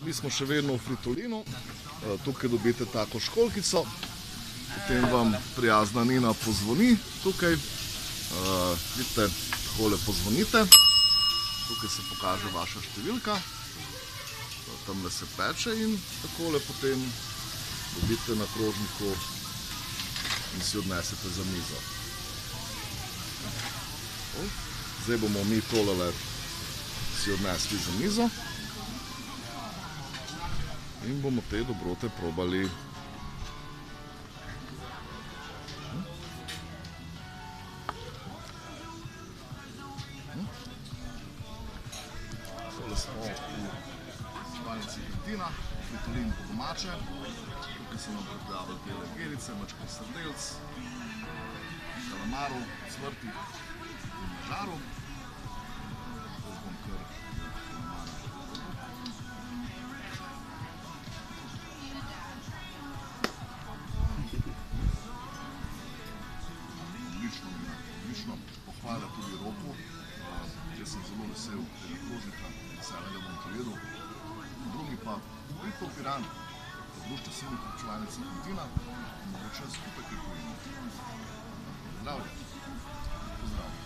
mi smo še vedno v Fritolinu, tukaj dobite tako školjkico, potem vam prijazna Nina pozvoni tukaj, vidite, takole pozvonite, tukaj se pokaže vaša številka, tamle se peče in takole potem dobite na krožniku in si odnesete za mizo. Zdaj bomo mi tolele si odnesli za mizo in bomo te dobrote probali. Tole smo v spalnici Fritina, Fritolin po domače. Tukaj se nam pripravili tele gelice, mačke srdelc, kalamarov, cvrtih in na žaru. Zdaj bom kar odlično. Pohvala tudi Roku. Jaz sem zelo vesel tega krožnika, veselega bom povedal. Drugi pa, pridite v Piran, podružite se mi kot članice Fritina in mogoče skupaj kaj pojemo. Zdravje. Pozdrav.